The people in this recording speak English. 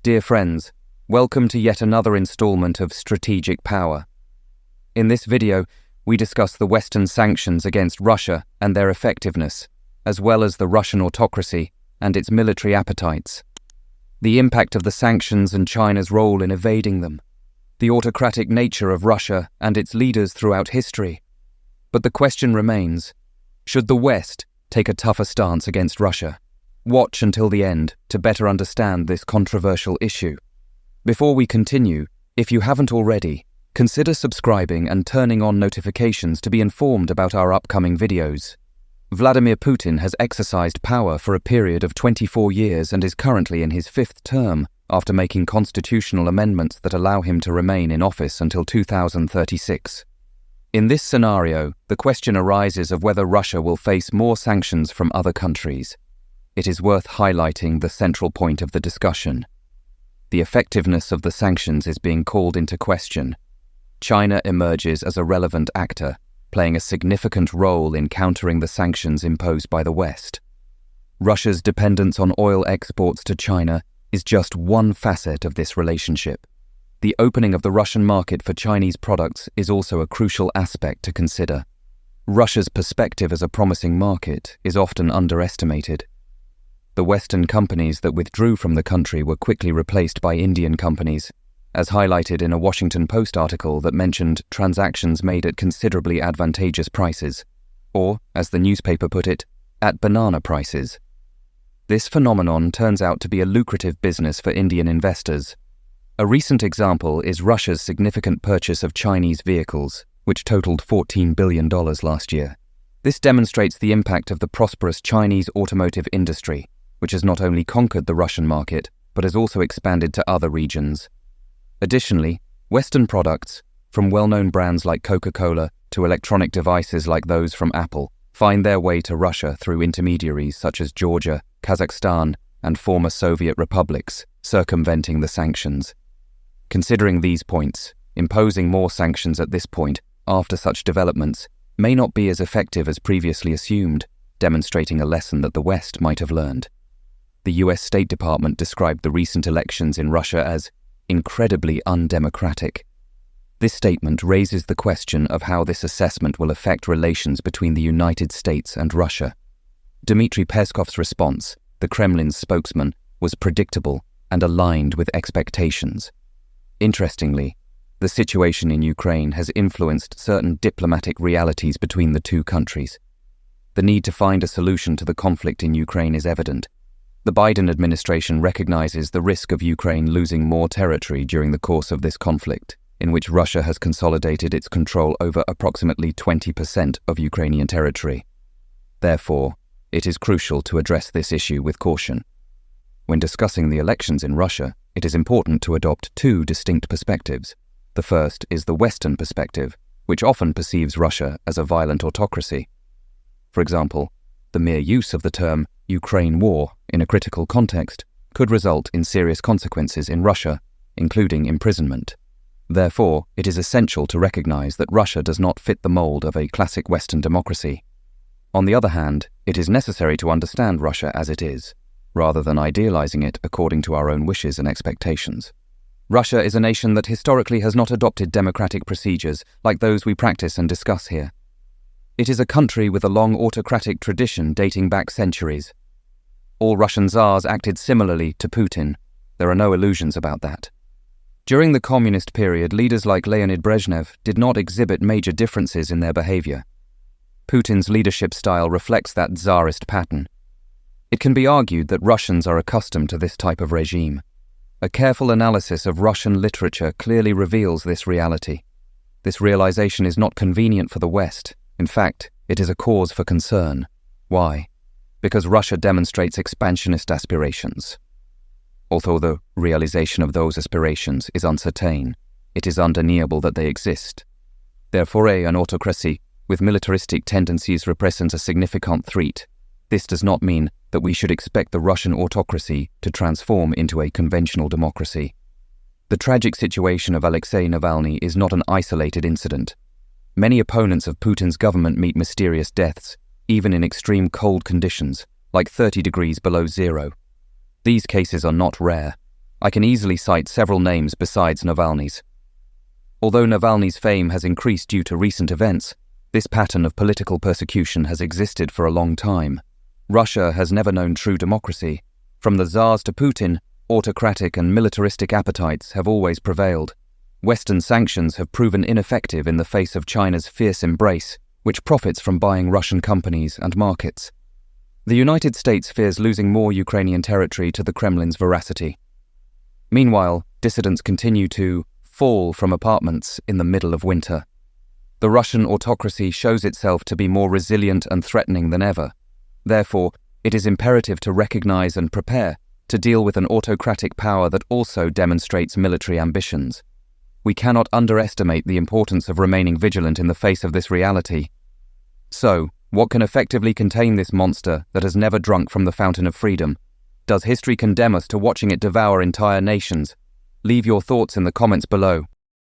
Dear friends, welcome to yet another installment of Strategic Power. In this video, we discuss the Western sanctions against Russia and their effectiveness, as well as the Russian autocracy and its military appetites, the impact of the sanctions and China's role in evading them, the autocratic nature of Russia and its leaders throughout history. But the question remains, should the West take a tougher stance against Russia? Watch until the end to better understand this controversial issue. Before we continue, if you haven't already, consider subscribing and turning on notifications to be informed about our upcoming videos. Vladimir Putin has exercised power for a period of 24 years and is currently in his fifth term after making constitutional amendments that allow him to remain in office until 2036. In this scenario, the question arises of whether Russia will face more sanctions from other countries. It is worth highlighting the central point of the discussion. The effectiveness of the sanctions is being called into question. China emerges as a relevant actor, playing a significant role in countering the sanctions imposed by the West. Russia's dependence on oil exports to China is just one facet of this relationship. The opening of the Russian market for Chinese products is also a crucial aspect to consider. Russia's perspective as a promising market is often underestimated. The Western companies that withdrew from the country were quickly replaced by Indian companies, as highlighted in a Washington Post article that mentioned transactions made at considerably advantageous prices, or, as the newspaper put it, at banana prices. This phenomenon turns out to be a lucrative business for Indian investors. A recent example is Russia's significant purchase of Chinese vehicles, which totaled $14 billion last year. This demonstrates the impact of the prosperous Chinese automotive industry, which has not only conquered the Russian market, but has also expanded to other regions. Additionally, Western products, from well-known brands like Coca-Cola to electronic devices like those from Apple, find their way to Russia through intermediaries such as Georgia, Kazakhstan, and former Soviet republics, circumventing the sanctions. Considering these points, imposing more sanctions at this point, after such developments, may not be as effective as previously assumed, demonstrating a lesson that the West might have learned. The U.S. State Department described the recent elections in Russia as incredibly undemocratic. This statement raises the question of how this assessment will affect relations between the United States and Russia. Dmitry Peskov's response, the Kremlin's spokesman, was predictable and aligned with expectations. Interestingly, the situation in Ukraine has influenced certain diplomatic realities between the two countries. The need to find a solution to the conflict in Ukraine is evident. The Biden administration recognizes the risk of Ukraine losing more territory during the course of this conflict, in which Russia has consolidated its control over approximately 20% of Ukrainian territory. Therefore, it is crucial to address this issue with caution. When discussing the elections in Russia, it is important to adopt two distinct perspectives. The first is the Western perspective, which often perceives Russia as a violent autocracy. For example, the mere use of the term Ukraine war in a critical context could result in serious consequences in Russia, including imprisonment. Therefore, it is essential to recognize that Russia does not fit the mold of a classic Western democracy. On the other hand, it is necessary to understand Russia as it is, rather than idealizing it according to our own wishes and expectations. Russia is a nation that historically has not adopted democratic procedures like those we practice and discuss here. It is a country with a long autocratic tradition dating back centuries. All Russian Tsars acted similarly to Putin. There are no illusions about that. During the communist period, leaders like Leonid Brezhnev did not exhibit major differences in their behavior. Putin's leadership style reflects that Tsarist pattern. It can be argued that Russians are accustomed to this type of regime. A careful analysis of Russian literature clearly reveals this reality. This realization is not convenient for the West. In fact, it is a cause for concern. Why? Because Russia demonstrates expansionist aspirations. Although the realization of those aspirations is uncertain, it is undeniable that they exist. Therefore, an autocracy with militaristic tendencies represents a significant threat. This does not mean that we should expect the Russian autocracy to transform into a conventional democracy. The tragic situation of Alexei Navalny is not an isolated incident. Many opponents of Putin's government meet mysterious deaths, even in extreme cold conditions, like 30 degrees below zero. These cases are not rare. I can easily cite several names besides Navalny's. Although Navalny's fame has increased due to recent events, this pattern of political persecution has existed for a long time. Russia has never known true democracy. From the Tsars to Putin, autocratic and militaristic appetites have always prevailed. Western sanctions have proven ineffective in the face of China's fierce embrace, which profits from buying Russian companies and markets. The United States fears losing more Ukrainian territory to the Kremlin's voracity. Meanwhile, dissidents continue to fall from apartments in the middle of winter. The Russian autocracy shows itself to be more resilient and threatening than ever. Therefore, it is imperative to recognize and prepare to deal with an autocratic power that also demonstrates military ambitions. We cannot underestimate the importance of remaining vigilant in the face of this reality. So, what can effectively contain this monster that has never drunk from the fountain of freedom? Does history condemn us to watching it devour entire nations? Leave your thoughts in the comments below.